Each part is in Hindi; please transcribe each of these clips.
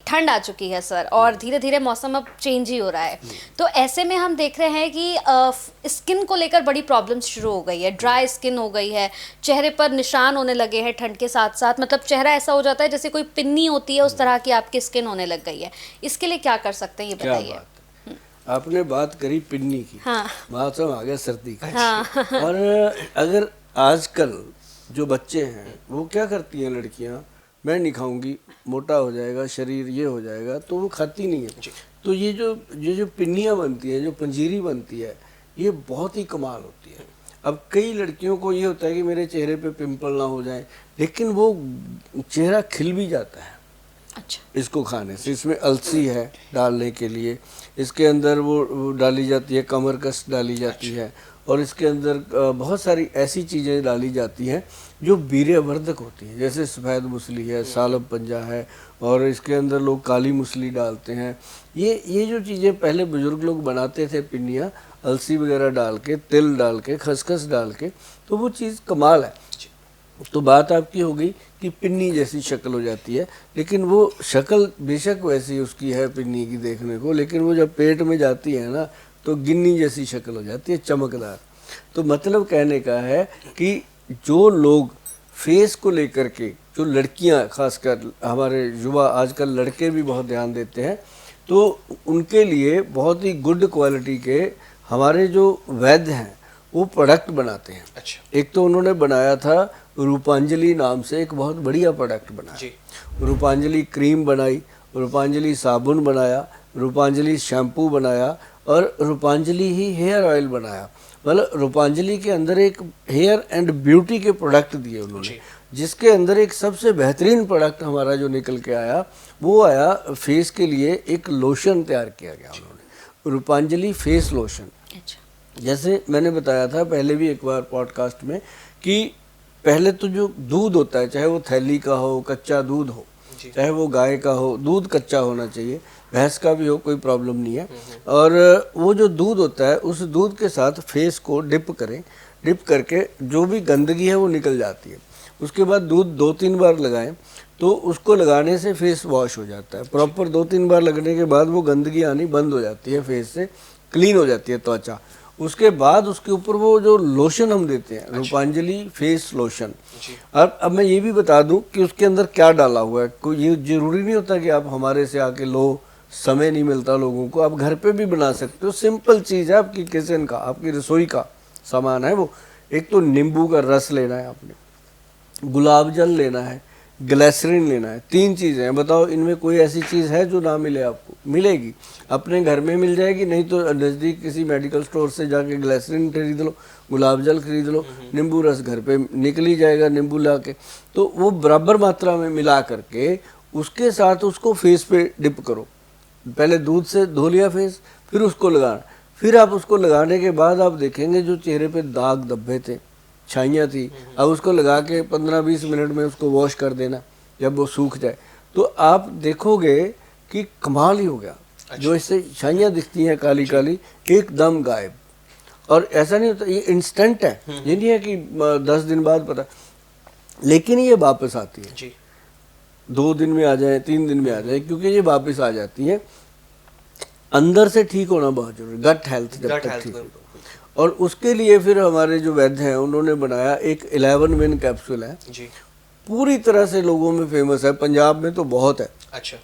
ठंड आ चुकी है सर, और धीरे धीरे मौसम अब चेंज ही हो रहा है, तो ऐसे में हम देख रहे हैं कि स्किन को लेकर बड़ी प्रॉब्लम्स शुरू हो गई है, ड्राई स्किन हो गई है, चेहरे पर निशान होने लगे हैं ठंड के साथ साथ, मतलब चेहरा ऐसा हो जाता है जैसे कोई पिन्नी होती है, उस तरह की आपकी स्किन होने लग गई है। इसके लिए क्या कर सकते हैं ये बताइए। आपने बात करी पिन्नी की, हाँ। मौसम आ गया सर्दी का। हाँ। और अगर आजकल जो बच्चे हैं वो क्या करती हैं लड़कियां, मैं नहीं खाऊंगी, मोटा हो जाएगा शरीर, ये हो जाएगा, तो वो खाती नहीं है। तो ये जो पिन्नियाँ बनती हैं, जो पंजीरी बनती है, ये बहुत ही कमाल होती है। अब कई लड़कियों को ये होता है कि मेरे चेहरे पे पिंपल ना हो जाए, लेकिन वो चेहरा खिल भी जाता है। अच्छा। इसको खाने से, इसमें अलसी है डालने के लिए, इसके अंदर वो डाली जाती है, कमरकस डाली जाती है, और इसके अंदर बहुत सारी ऐसी चीज़ें डाली जाती हैं जो वीर्यवर्धक होती हैं, जैसे सफ़ेद मूसली है, सालब पंजा है, और इसके अंदर लोग काली मूसली डालते हैं। ये जो चीज़ें पहले बुजुर्ग लोग बनाते थे, पिन्नियाँ अलसी वगैरह डाल के, तिल डाल के, खसखस डाल के, तो वो चीज़ कमाल है। तो बात आपकी हो गई कि पिन्नी जैसी शक्ल हो जाती है, लेकिन वो शक्ल बेशक वैसी उसकी है पिन्नी की देखने को, लेकिन वो जब पेट में जाती है ना तो गिन्नी जैसी शक्ल हो जाती है, चमकदार। तो मतलब कहने का है कि जो लोग फेस को लेकर के, जो लड़कियां खासकर, हमारे युवा आजकल लड़के भी बहुत ध्यान देते हैं, तो उनके लिए बहुत ही गुड क्वालिटी के हमारे जो वैद्य हैं वो प्रोडक्ट बनाते हैं। अच्छा। एक तो उन्होंने बनाया था रूपांजलि नाम से, एक बहुत बढ़िया प्रोडक्ट बनाया। रूपांजलि क्रीम बनाई, रूपांजलि साबुन बनाया, रूपांजलि शैम्पू बनाया, और रूपांजलि ही हेयर ऑयल बनाया। मतलब रूपांजलि के अंदर एक हेयर एंड ब्यूटी के प्रोडक्ट दिए उन्होंने, जिसके अंदर एक सबसे बेहतरीन प्रोडक्ट हमारा जो निकल के आया, वो आया फेस के लिए एक लोशन तैयार किया गया उन्होंने, रूपांजलि फेस लोशन। अच्छा। जैसे मैंने बताया था पहले भी एक बार पॉडकास्ट में कि पहले तो जो दूध होता है, चाहे वो थैली का हो, कच्चा दूध हो, चाहे वो गाय का हो, दूध कच्चा होना चाहिए, भैंस का भी हो, कोई प्रॉब्लम नहीं है। और वो जो दूध होता है, उस दूध के साथ फेस को डिप करें, डिप करके जो भी गंदगी है वो निकल जाती है। उसके बाद दूध 2-3 बार लगाएं, तो उसको लगाने से फेस वॉश हो जाता है प्रॉपर। 2-3 बार लगने के बाद वो गंदगी आनी बंद हो जाती है, फेस से क्लीन हो जाती है त्वचा। उसके बाद उसके ऊपर वो जो लोशन हम देते हैं, रूपांजलि फेस लोशन। अब मैं ये भी बता दूं कि उसके अंदर क्या डाला हुआ है। कोई ये जरूरी नहीं होता कि आप हमारे से आके लो, समय नहीं मिलता लोगों को, आप घर पे भी बना सकते हो। सिंपल चीज़ है, आपकी किचन का, आपकी रसोई का सामान है वो। एक तो नींबू का रस लेना है आपने, गुलाब जल लेना है, ग्लिसरीन लेना है। 3 चीज़ें हैं। बताओ इनमें कोई ऐसी चीज़ है जो ना मिले आपको? मिलेगी, अपने घर में मिल जाएगी, नहीं तो नज़दीक किसी मेडिकल स्टोर से जाके ग्लिसरीन खरीद लो, गुलाब जल खरीद लो, नींबू रस घर पे निकल ही जाएगा नींबू ला के। तो वो बराबर मात्रा में मिला करके उसके साथ उसको फेस पे डिप करो। पहले दूध से धो लिया फेस, फिर उसको लगाना। फिर आप उसको लगाने के बाद आप देखेंगे जो चेहरे पे दाग धब्बे थे, छाइयाँ थी, अब उसको लगा के 15-20 मिनट में उसको वॉश कर देना। जब वो सूख जाए तो आप देखोगे कि कमाल ही हो गया। अच्छा। जो इससे छाइयाँ दिखती हैं काली काली, एकदम गायब। और ऐसा नहीं होता, ये इंस्टेंट है, ये नहीं है कि 10 दिन बाद पता, लेकिन ये वापस आती है जी। 2 दिन में आ जाए, 3 दिन में आ जाए, क्योंकि ये वापस आ जाती है। अंदर से ठीक होना बहुत जरूरी, गट हेल्थ जब तक ठीक हो। और उसके लिए फिर हमारे जो वैद्य हैं उन्होंने बनाया एक 11 विन कैप्सूल है जी। पूरी तरह से लोगों में फेमस है, पंजाब में तो बहुत है। अच्छा।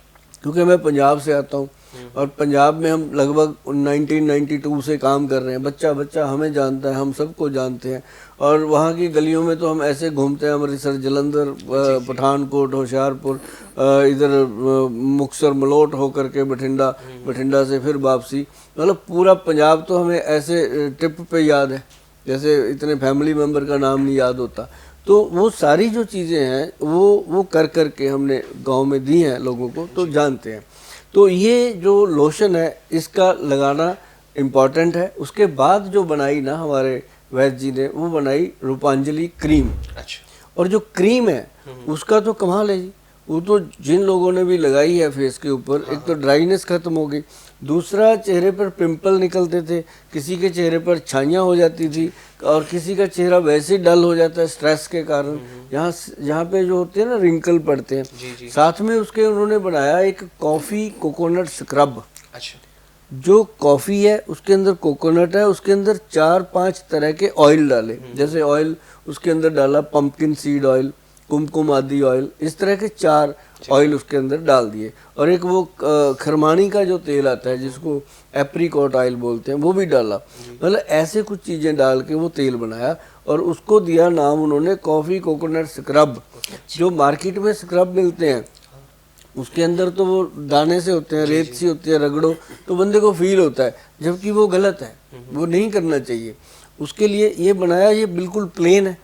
क्योंकि मैं पंजाब से आता हूँ, और पंजाब में हम लगभग 1992 से काम कर रहे हैं। बच्चा बच्चा हमें जानता है, हम सबको जानते हैं। और वहाँ की गलियों में तो हम ऐसे घूमते हैं, अमृतसर, जलंधर, पठानकोट, होशियारपुर, इधर मुक्तसर, मलोट होकर के बठिंडा, बठिंडा से फिर वापसी। मतलब पूरा पंजाब तो हमें ऐसे ट्रिप पे याद है जैसे इतने फैमिली मेम्बर का नाम नहीं याद होता। तो वो सारी जो चीज़ें हैं वो कर कर के हमने गांव में दी हैं लोगों को, तो जानते हैं। तो ये जो लोशन है इसका लगाना इम्पॉर्टेंट है। उसके बाद जो बनाई ना हमारे वैद्य जी ने, वो बनाई रूपांजलि क्रीम। अच्छा। और जो क्रीम है उसका तो कमाल है जी, वो तो जिन लोगों ने भी लगाई है फेस के ऊपर, एक तो ड्राइनेस खत्म हो गई, दूसरा चेहरे पर पिंपल निकलते थे, किसी के चेहरे पर छाइयाँ हो जाती थी, और किसी का चेहरा वैसे ही डल हो जाता है स्ट्रेस के कारण, यहाँ पे जो होते हैं ना रिंकल पड़ते हैं। साथ में उसके उन्होंने बनाया एक कॉफ़ी कोकोनट स्क्रब। अच्छा। जो कॉफ़ी है उसके अंदर कोकोनट है, उसके अंदर 4-5 तरह के ऑयल डाले, जैसे ऑयल उसके अंदर डाला पंपकिन सीड ऑयल, कुमकुम आदि ऑयल, इस तरह के 4 ऑयल उसके अंदर डाल दिए, और एक वो खरमानी का जो तेल आता है जिसको एप्रीकॉट ऑयल बोलते हैं वो भी डाला। मतलब ऐसे कुछ चीज़ें डाल के वो तेल बनाया और उसको दिया नाम उन्होंने कॉफ़ी कोकोनट स्क्रब। जो मार्केट में स्क्रब मिलते हैं उसके अंदर तो वो दाने से होते हैं, रेत सी होती है, रगड़ो तो बंदे को फील होता है, जबकि वो गलत है, वो नहीं करना चाहिए। उसके लिए ये बनाया, ये बिल्कुल प्लेन है,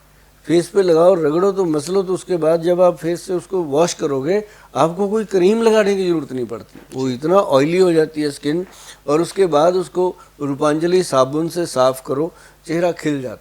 फेस पे लगाओ, रगड़ो तो मसलो, तो उसके बाद जब आप फेस से उसको वॉश करोगे आपको कोई क्रीम लगाने की ज़रूरत नहीं पड़ती, वो इतना ऑयली हो जाती है स्किन। और उसके बाद उसको रूपांजलि साबुन से साफ़ करो, चेहरा खिल जाता है।